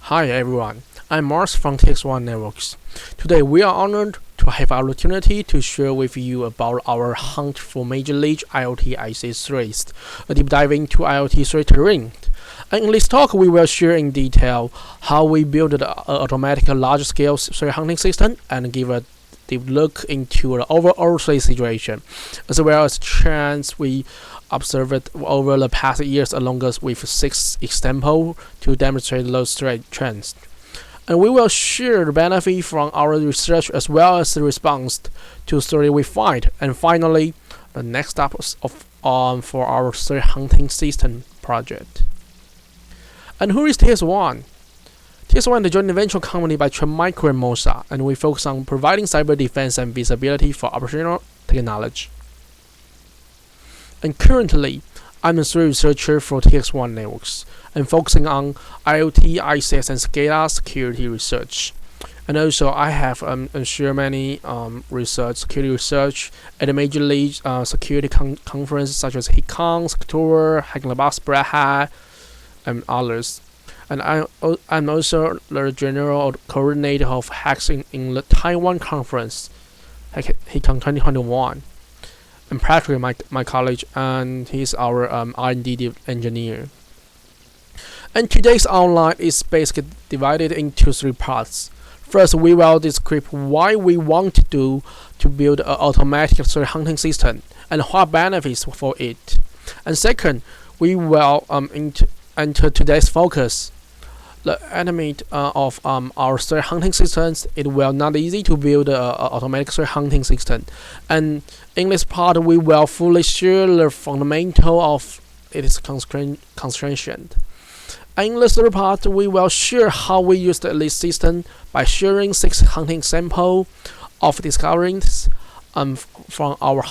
Hi everyone, I'm Mars from TXOne Networks. Today we are honored to have our opportunity to share with you about our hunt for major league IoT-ICS threats, a deep dive into IoT threat terrain. And in this talk we will share in detail how we build an automatic large-scale threat hunting system and give a deep look into the overall threat situation, as well as trends we observed over the past years, along with 6 examples to demonstrate those threat trends. And we will share the benefit from our research as well as the response to story we find, and finally, the next steps for our threat hunting system project. And who is TXOne? TXOne is a joint venture company by Cheng and Mosa, and we focus on providing cyber defense and visibility for operational technology. And currently, I'm a threat researcher for TXOne Networks, and focusing on IoT-ICS and SCADA security research. And also, I have share many security research at a major league security conferences such as HackerCon, Sector, Hacking the Box, Red Hat, and others. And I'm also the general coordinator of hacks in the Taiwan conference, HackerCon 2021. And Patrick, my colleague, and he's our R&D engineer. And today's outline is basically divided into 3 parts. First, we will describe why we want to build an automatic threat hunting system and what benefits for it. And second, we will enter today's focus. The element of our threat hunting systems, it will not easy to build an automatic threat hunting system. And in this part, we will fully share the fundamental of its construction. And in the third part, we will share how we used this system by sharing 6 hunting samples of discoveries from our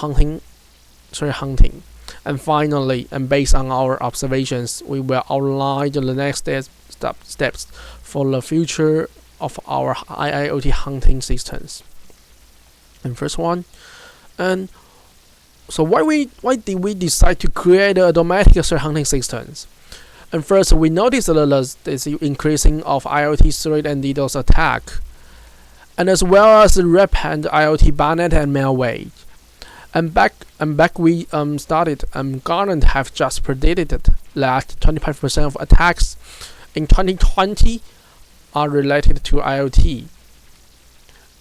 threat hunting. And finally, and based on our observations, we will outline the next steps for the future of our IoT hunting systems. And first one, and so why did we decide to create an automatic threat hunting systems? And first, we noticed the increasing of IoT threat and DDoS attack, and as well as the rampant IoT botnet and malware. And back we started, Gartner have just predicted that 25% of attacks in 2020 are related to IoT.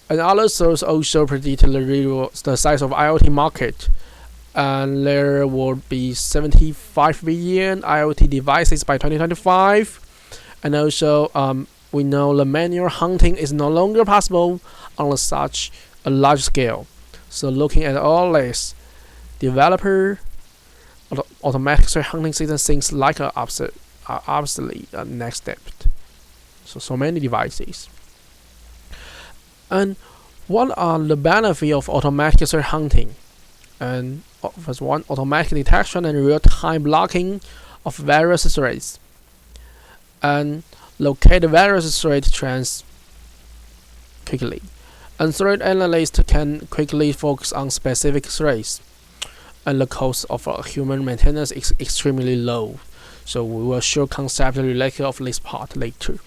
And other sources also predicted the size of IoT market, and there will be 75 billion IoT devices by 2025. And also, we know the manual hunting is no longer possible on such a large scale. So looking at all this, developer automatic threat hunting system seems like an obsolete next step. So many devices. And what are the benefits of automatic threat hunting? And first one, automatic detection and real-time blocking of various threats, and locate various threat trends quickly. And threat analysts can quickly focus on specific threats, and the cost of human maintenance is extremely low. So we will show concept related of this part later.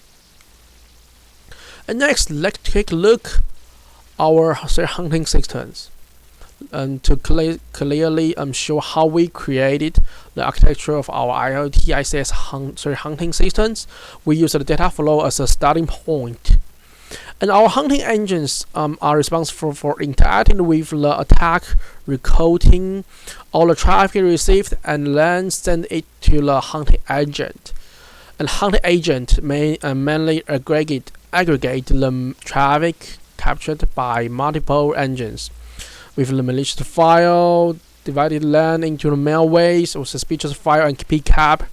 And next, let's take a look our threat hunting systems, and to clearly show how we created the architecture of our IoT-ICS threat hunting systems. We use the data flow as a starting point. And our hunting engines are responsible for interacting with the attack, recording all the traffic received, and then send it to the hunting agent. And hunting agent may mainly aggregate the traffic captured by multiple engines, with the malicious file divided then into the malware or suspicious file and PCAP,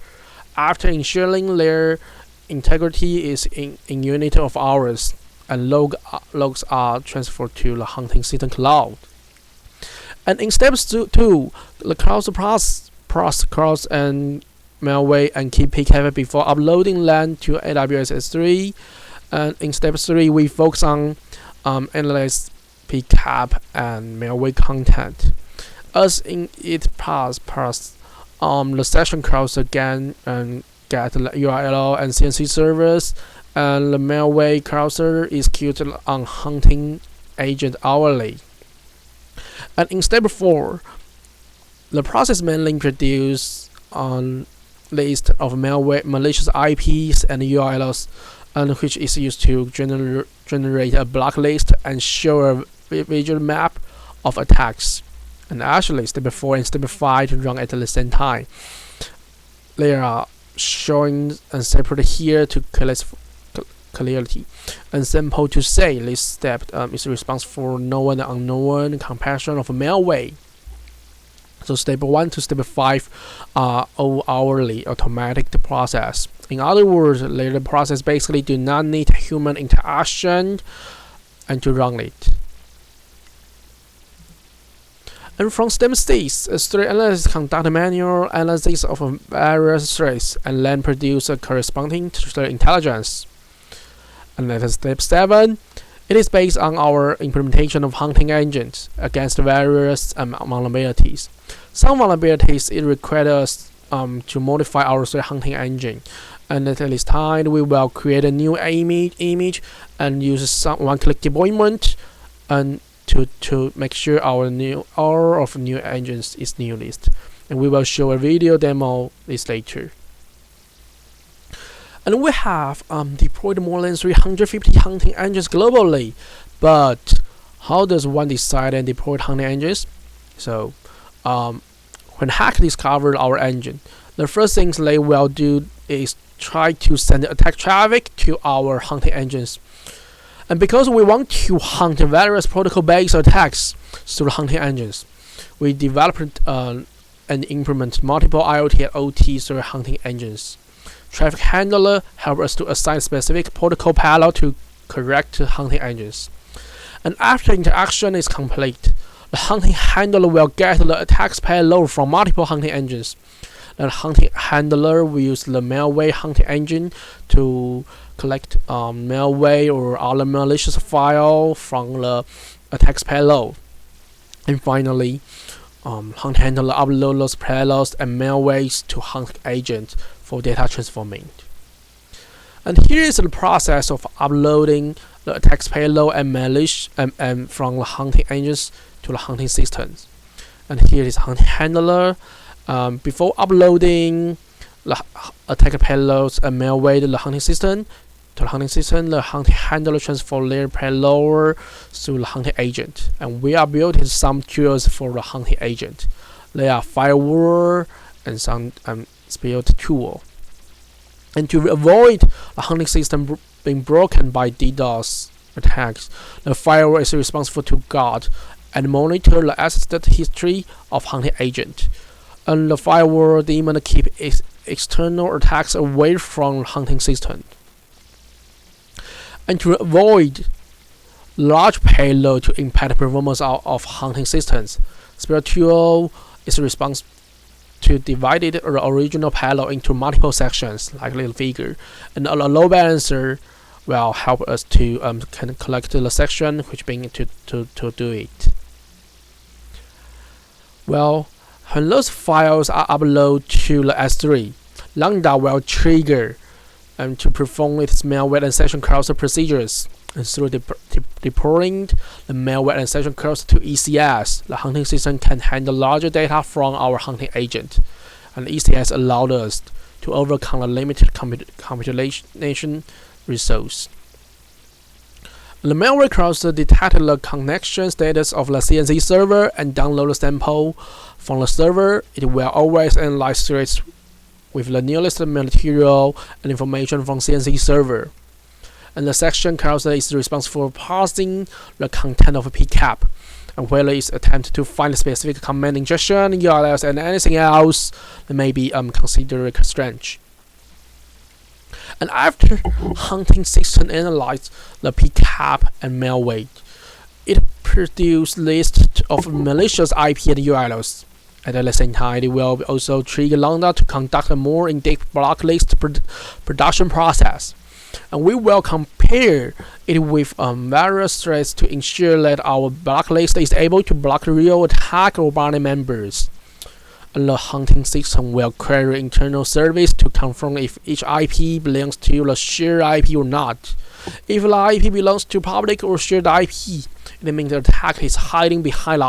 after ensuring their integrity is in unit of hours, and logs are transferred to the hunting system cloud. And in steps 2, the cloud process and malware and keep PCAP before uploading them to AWS S3. And in step 3, we focus on analyze PCAP and malware content. As in it pass, the session calls again and get the URL and CNC servers and the malware crawler is queued on hunting agent hourly. And in step 4, the process mainly introduces a list of malware malicious IPs and URLs, and which is used to generate a blacklist and show a visual map of attacks. And actually, step 4 and step 5 run at the same time. They are shown and separated here to clarity. And simple to say, this step is responsible for known and unknown compression of malware. So step 1 to step 5 are all hourly automatic process. In other words, the process basically do not need human interaction and to run it. And from step 6, a threat analyst conduct manual analysis of various threats and then produce a corresponding threat intelligence. And at step 7, it is based on our implementation of hunting agents against various vulnerabilities. Some vulnerabilities it requires us to modify our threat hunting engine, and at this time we will create a new image and use some one-click deployment and to make sure our new engines is new list. And we will show a video demo this later. And we have deployed more than 350 hunting engines globally. But how does one decide and deploy hunting engines? So, when hackers discover our engine, the first things they will do is try to send attack traffic to our hunting engines. And because we want to hunt various protocol-based attacks through hunting engines, we developed and implement multiple IoT and OT through hunting engines. Traffic handler helps us to assign specific protocol payload to correct hunting engines. And after interaction is complete, the hunting handler will get the attack's payload from multiple hunting engines. The hunting handler will use the malware hunting engine to collect malware or other malicious file from the attack's payload. And finally, hunt handler upload those payloads and malwares to hunt agent for data transforming. And here is the process of uploading the attack's payload and malicious and from the hunting agents to the hunting systems. And here is hunting handler. Before uploading the attack payloads and malware to the hunting system, the hunting handler transfer their payload to the hunting agent. And we are building some tools for the hunting agent. They are firewall and some built tool. And to avoid the hunting system being broken by DDoS attacks, the firewall is responsible to guard and monitor the asset history of hunting agent. And the firewall daemon keep external attacks away from hunting system. And to avoid large payload to impact performance of hunting systems, VirusTotal is responsible to divide the original payload into multiple sections, like little figure, and a load balancer will help us to can collect the section which being to do it. Well, when those files are uploaded to the S3, Lambda will trigger to perform its malware and session crosser procedures. And through deploying the malware and session crosser to ECS, the hunting system can handle larger data from our hunting agent. And ECS allowed us to overcome the limited computation resource. The malware crosser detected the connection status of the CNC server and download the sample from the server. It will always analyze threats with the newest material and information from CNC server. And the section crosser is responsible for parsing the content of a PCAP, and whether it's attempt to find a specific command injection, URLs, and anything else that may be considered strange. And after hunting system analyzed the PCAP and malware, it produced list of malicious IP and URLs. At the same time, it will also trigger Lambda to conduct a more in-depth blacklist production process. And we will compare it with various threats to ensure that our blacklist is able to block real attack or botnet members. and the hunting system will query internal service to confirm if each IP belongs to the shared IP or not. If the IP belongs to public or shared IP, it means the attacker is hiding behind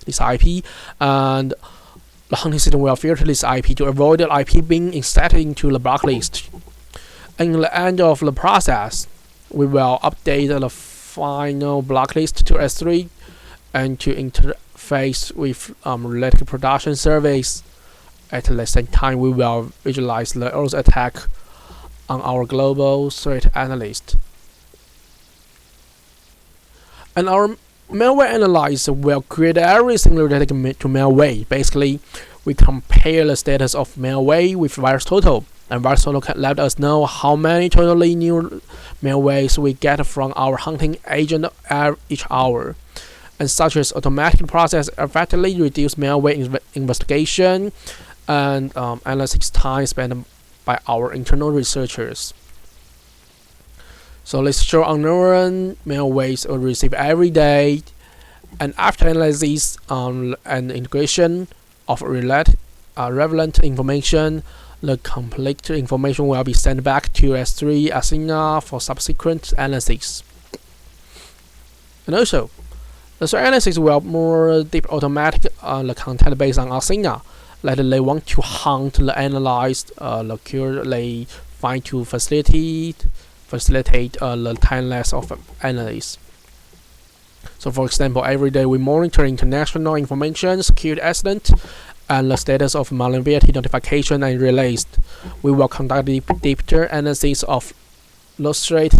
this IP, and the hunting system will filter this IP to avoid the IP being inserted into the blacklist. And at the end of the process, we will update the final blacklist to S3 and to interface with related production service. At the same time, we will visualize the R.O.C attack on our global threat analyst. And our Malware Analyzer will create everything related to malware. Basically, we compare the status of malware with VirusTotal, and VirusTotal can let us know how many totally new malwares we get from our hunting agent each hour. And such as automatic process effectively reduce malware investigation and analytics time spent by our internal researchers. So let's show unknown malwares are received every day, and after analysis and integration of relevant information, the complete information will be sent back to S3 Athena for subsequent analysis. And also, the threat analysis will more deep automatic the content based on Athena. Like they want to hunt the analyzed the cure they find to facilitate the timeless of analysis. So for example, every day we monitor international information, security accident, and the status of vulnerability notification and released. We will conduct deeper analysis of loss rate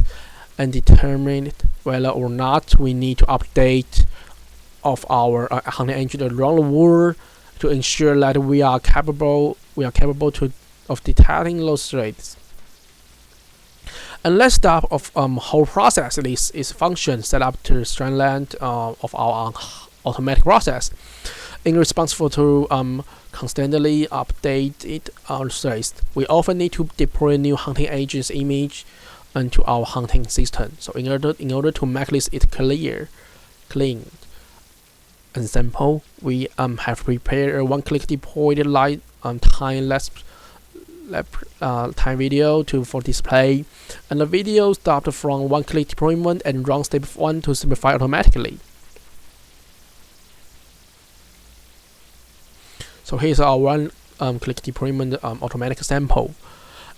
and determine whether or not we need to update of our hunting engine around the world to ensure that we are capable of detecting loss rates. And let's start of whole process. This is function set up to strengthen of our automatic process. In responsible to constantly updated trace, we often need to deploy new hunting agents image into our hunting system. So in order to make this clean and simple, we have prepared a one-click deployed light time video for display, and the video starts from one-click deployment and runs step 1 to simplify automatically. So here's our one-click deployment automatic sample.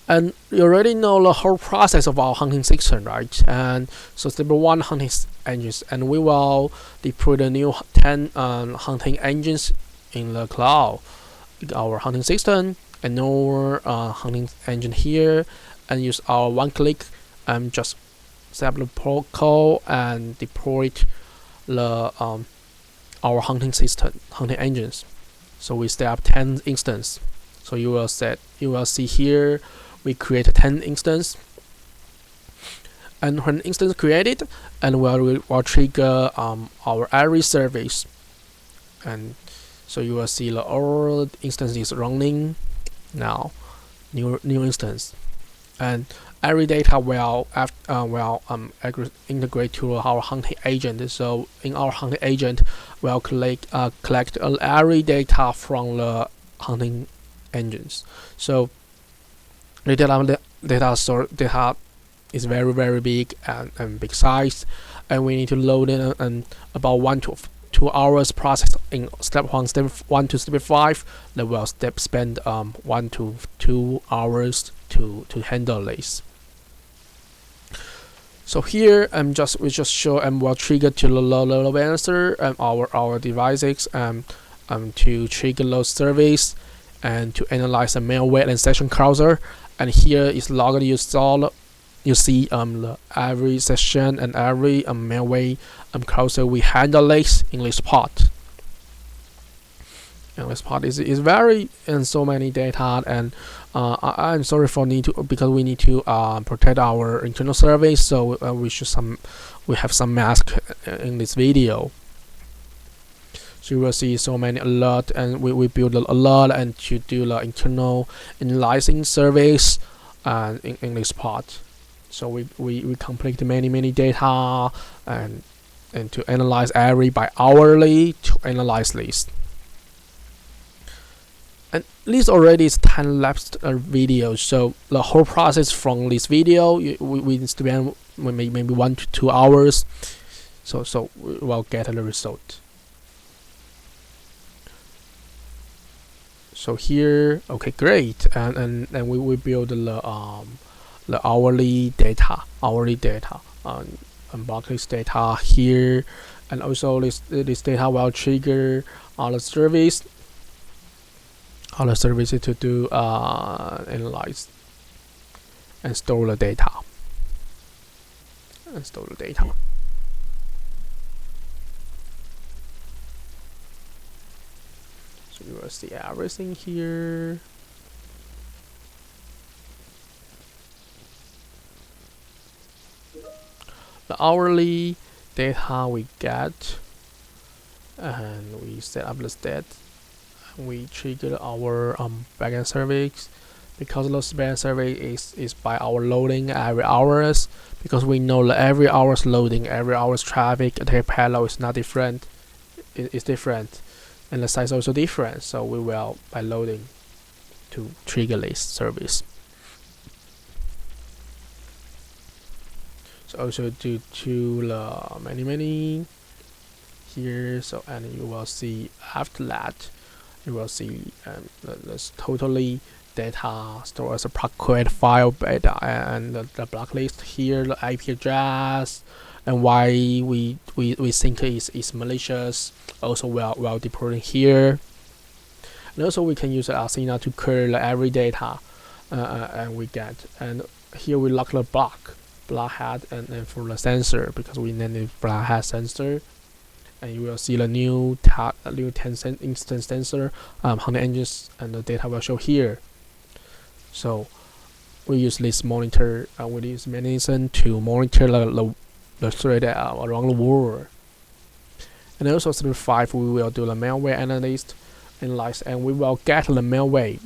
And you already know the whole process of our hunting system, right? And so step 1, hunting engines, and we will deploy the new 10 hunting engines in the cloud, our hunting system, and no hunting engine here, and use our one-click and just set up the protocol and deploy the our hunting engines. So we set up 10 instances. So you will see here we create 10 instances, and when instance created, and we will trigger our every service, and so you will see the all instances running now, new instance, and every data will integrate to our hunting agent. So in our hunting agent, we'll collect every data from the hunting engines. So the data is very big and big size, and we need to load in and about 1 to 2 hours process in step 1 to step 5. That will spend 1 to 2 hours to handle this. So here we just show and will trigger to the load balancer and our devices to trigger load service and to analyze the malware and session browser. And here is log you see every session and every malware browser we handle this in this part. And this part is very and so many data, and I'm sorry for because we need to protect our internal service, so we have some mask in this video. So you will see so many alert, and we build an alert and to do the internal analyzing service in this part. So we complete many data and to analyze every by hourly to analyze this. this already is time-lapsed video, so the whole process from this video we spend maybe 1 to 2 hours. So we will get the result. So here, okay, great, and we build the hourly data, and block this data here, and also this data will trigger all the services to do analyze and store the data. So you will see everything here. The hourly data we get, and we set up the state. We trigger our backend service, because the backend service is by our loading every hours, because we know that every hour's loading, every hour's traffic attack payload is not different. It's different, and the size also different. So we will by loading to trigger this service. So also due to the many here. So and you will see after that. You will see this totally data stored as a Procreate file beta, and the block list here, the IP address, and why we think is malicious. Also, we'll deploy here, and also we can use Athena to curl every data, and we get. And here we lock the block head and for the sensor, because we named it block head sensor. And you will see the new 10 instance sensor, hunting engines, and the data will show here. So we use this monitor with this mechanism to monitor the threat around the world. And also step 5, we will do the malware analyze, and we will get the malware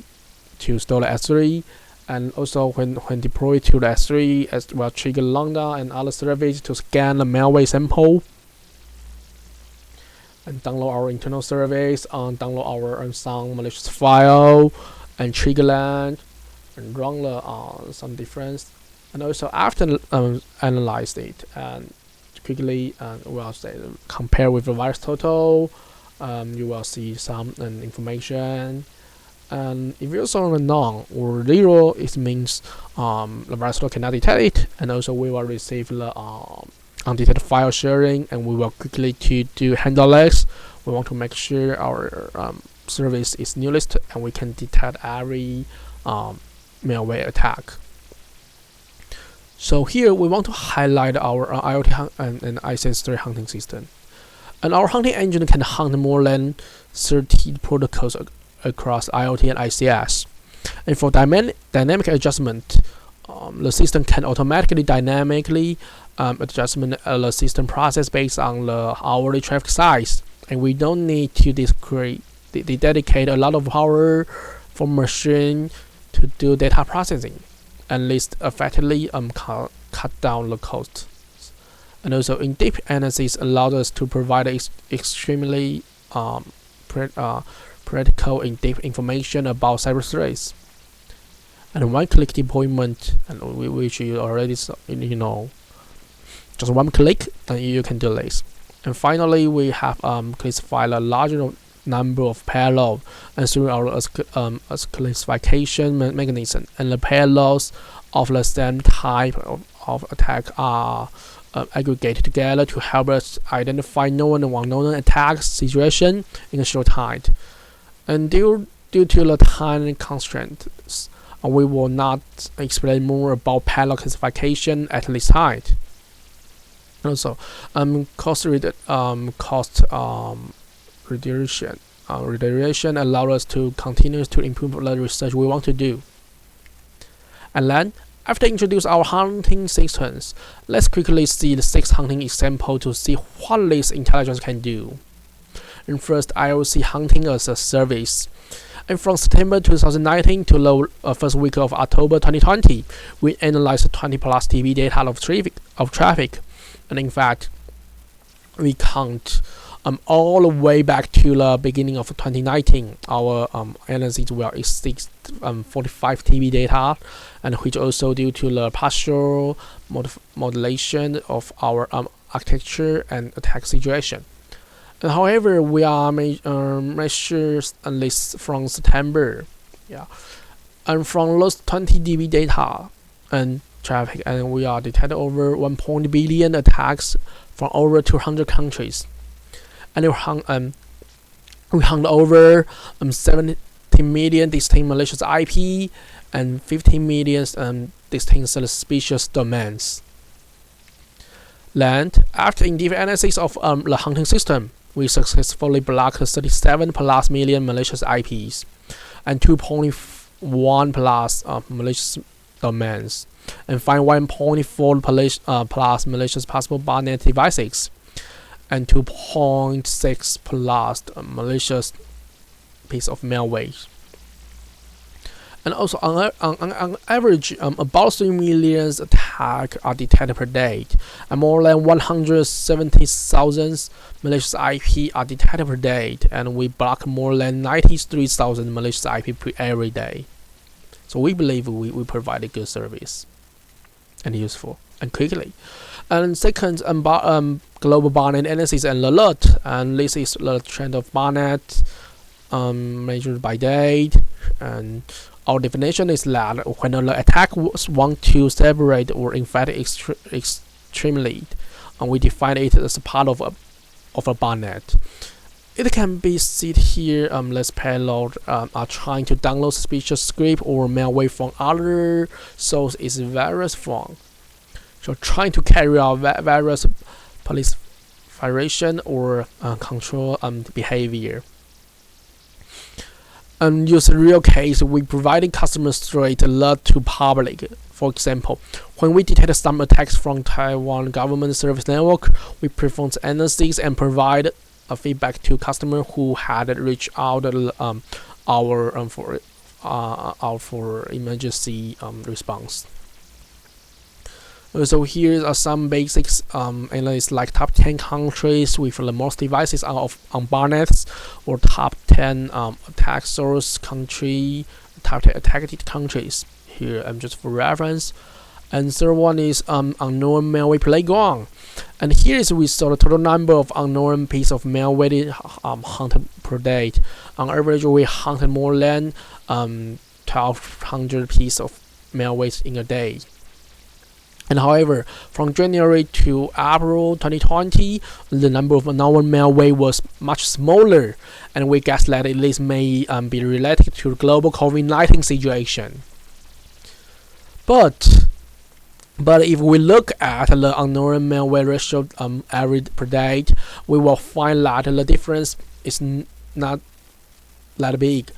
to store the S3. And also when deployed to the S3, as will trigger Lambda and other services to scan the malware sample, and download our internal service, download our some malicious file, and trigger that, and run the some difference. And also after analyze it, and quickly we'll say compare with the VirusTotal, you will see some information. And if you saw none or 0, it means the VirusTotal cannot detect it, and also we will receive the undetected file sharing, and we will quickly to do handle this. We want to make sure our service is new list, and we can detect every malware attack. So here we want to highlight our IoT and ICS 3 hunting system. And our hunting engine can hunt more than 30 protocols across IoT and ICS. And for dynamic adjustment, the system can automatically dynamically adjustment the system process based on the hourly traffic size, and we don't need to dedicate a lot of power for machine to do data processing, and this effectively cut down the cost. And also in-depth analysis allows us to provide extremely practical in-depth information about cyber threats. And one-click deployment, and which you already know, just one click, and you can do this. And finally, we have classified a larger number of payload, and through our classification mechanism, and the payloads of the same type of attack are aggregated together to help us identify known and unknown attack situation in a short time. And due to the time constraints, we will not explain more about payload classification at this time. Also, cost reduction allows us to continue to improve the research we want to do. And then, after introduce our hunting systems, let's quickly see the 6 hunting examples to see what this intelligence can do. And first, R.O.C hunting as a service. And from September 2019 to the first week of October 2020, we analyzed 20 plus TB data of traffic. And in fact, we count all the way back to the beginning of 2019. Our analysis will exceed 45 TB data, and which also due to the partial modulation of our architecture and attack situation. And however, we are measures at least from September, and from those 20 DB data and traffic, and we are detected over 1 billion attacks from over 200 countries, and we hung over 70 million distinct malicious IP and 15 million distinct suspicious domains. Then, after in-depth analysis of the hunting system, we successfully blocked 37 plus million malicious IPs and 2.1 plus malicious domains, and find 1.4 plus malicious possible botnet devices and 2.6 plus malicious piece of malware. And also on average, about 3 million attacks are detected per day, and more than 170,000 malicious IP are detected per day, and we block more than 93,000 malicious IP every day. So we believe we provide a good service and useful and quickly. And second, global botnet analysis and alert, and this is the trend of botnet measured by date. And our definition is that when the attack wants to separate or infect extremely, we define it as a part of a botnet. It can be seen here. Let's payload are trying to download suspicious script or malware from other source is virus from. So trying to carry out virus proliferation or control behavior. And use a real case, we provided customers straight alert to public. For example, when we detect some attacks from Taiwan government service network, we perform analysis and provide a feedback to customer who had reached out for emergency response. So here are some basics analysis, like top 10 countries with the most devices on botnets, or top 10 attack source country, top 10 attacked countries. Here just for reference. And third one is unknown malware playground. And here is we saw the total number of unknown piece of malware hunted per day. On average, we hunted more than 1,200 pieces of malware in a day. And however, from January to April 2020, the number of unknown malware was much smaller, and we guess that this may be related to the global COVID-19 situation. But if we look at the unknown malware ratio average per day, we will find that the difference is not that big,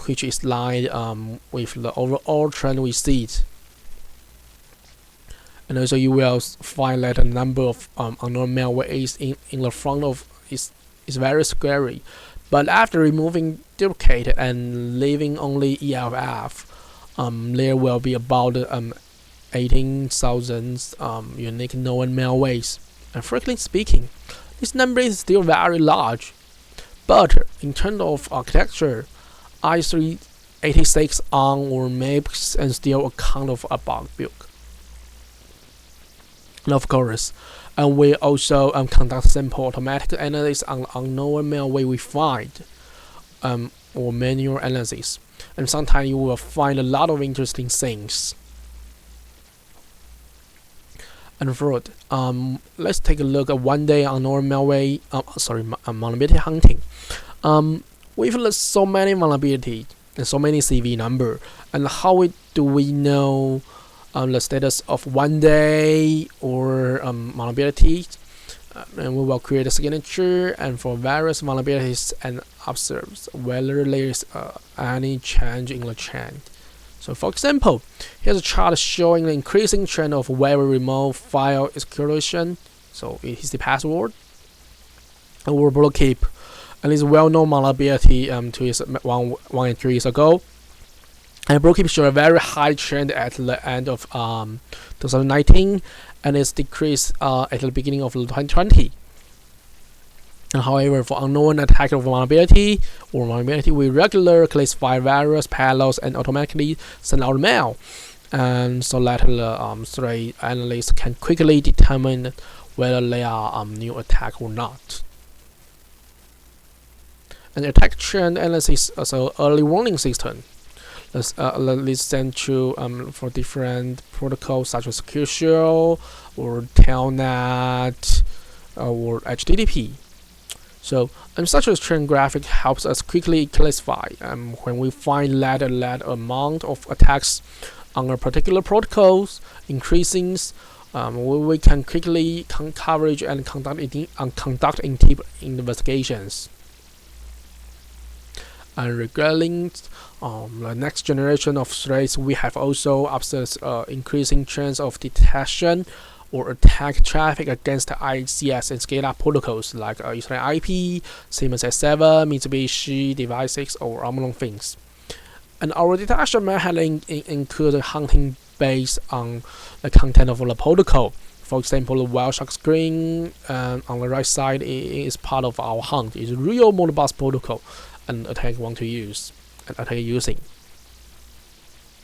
which is lined with the overall trend we see. And also you will find that the number of unknown malware is in the front of is very scary. But after removing duplicate and leaving only ELF, there will be about 18,000 unique known malwares. And frankly speaking, this number is still very large. But in terms of architecture, i386 on or maps and still account of a bug build. And of course, and we also conduct simple automatic analysis on unknown malware we find, or manual analysis. And sometimes you will find a lot of interesting things. And third, let's take a look at one day unknown malware, vulnerability hunting. With so many vulnerabilities and so many CV number, and how do we know the status of one day or vulnerabilities? And we will create a signature and for various vulnerabilities and observe whether there is any change in the trend. So for example, here's a chart showing the increasing trend of web remote file execution. So it is the password. And we'll blockade. And it's well-known vulnerability 1 and 3 years ago. And blockade showed a very high trend at the end of 2019, and it's decreased at the beginning of 2020. And however, for unknown attack of vulnerability, we regularly classify various payloads and automatically send out mail. And so that the threat analysts can quickly determine whether they are new attack or not. And attack trend analysis is an early warning system. Listen to for different protocols such as Secure Shell or Telnet or HTTP. So, such a trend graphic helps us quickly classify when we find that amount of attacks on a particular protocol increasing. We can quickly coverage and conduct in-depth investigations. And regarding the next generation of threats, we have also observed increasing trends of detection or attack traffic against the ICS and SCADA protocols like Ethernet IP, Siemens S7, Mitsubishi devices, or among things. And our detection method include hunting based on the content of the protocol. For example, the Wireshark screen on the right side is part of our hunt. It's a real Modbus protocol an attacker want to use and attacker using.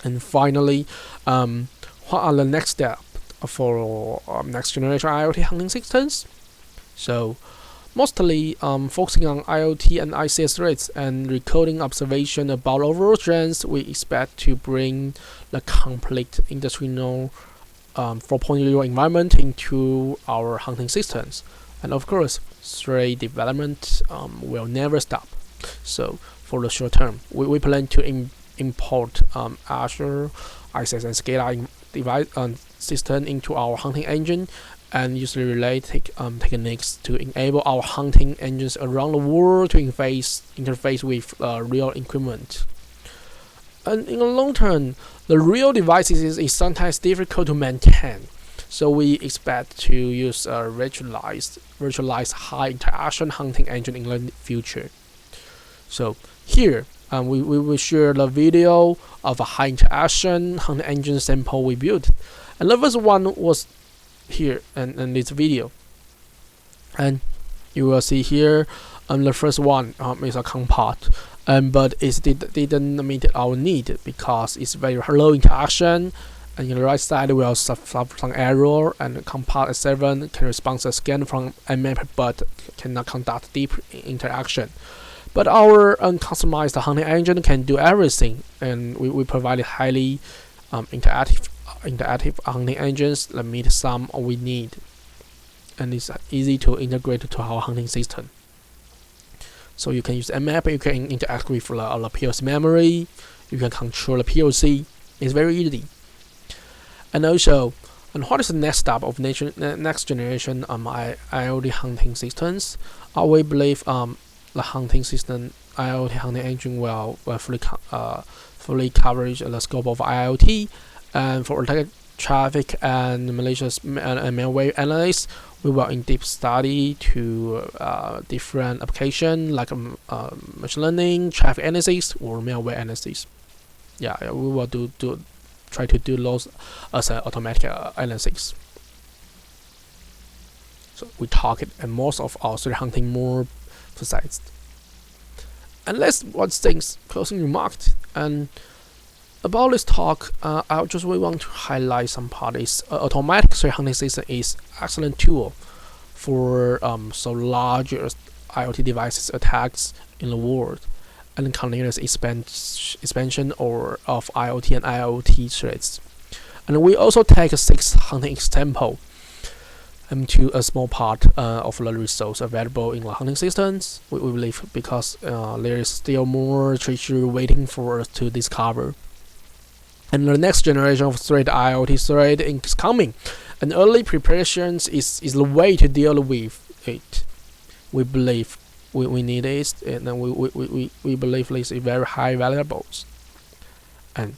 And finally, what are the next steps for next generation IoT hunting systems? So mostly focusing on IoT and ICS threats and recording observation about overall trends, we expect to bring the complete industrial 4.0 environment into our hunting systems. And of course, threat development will never stop. So for the short term, we plan to import Azure, ICS, and SCADA device system into our hunting engine and use the related techniques to enable our hunting engines around the world to interface with real equipment. And in the long term, the real devices is sometimes difficult to maintain. So we expect to use a virtualized high interaction hunting engine in the future. So here, we will share the video of a high interaction hunting engine sample we built. And the first one was here in this video. And you will see here, the first one is a compat. But it didn't meet our need because it's very low interaction. And on the right side, we will suffer some error, and compat S7 can respond to a scan from map but cannot conduct deep interaction. But our uncustomized hunting engine can do everything, and we provide highly interactive hunting engines that meet some we need, and it's easy to integrate to our hunting system. So you can use map, you can interact with the PLC memory, you can control the PLC. It's very easy. And also, what is the next step of next generation IoT hunting systems? We believe the hunting system IoT hunting engine will fully coverage the scope of IoT, and for attack traffic and malicious and malware analysis, we will in-depth study to different applications like machine learning, traffic analysis, or malware analysis. Yeah, we will try to do those as an automatic analysis. So we target and most of our threat hunting more precise. And let's watch things closing remarks. And about this talk, I just really want to highlight some parts. Automatic threat hunting system is excellent tool for so larger IoT devices attacks in the world, and continuous expansion of IoT and IoT threats. And we also take a 6 hunting example to a small part of the resource available in the hunting systems. We believe because there is still more treasure waiting for us to discover. And the next generation of threat, IoT threat, is coming. And early preparations is the way to deal with it. We believe we need it, and we believe this is very high valuables. And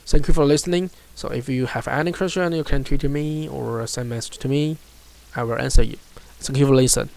thank you for listening. So if you have any question, you can tweet to me or send message to me. I will answer you. Thank you for listening.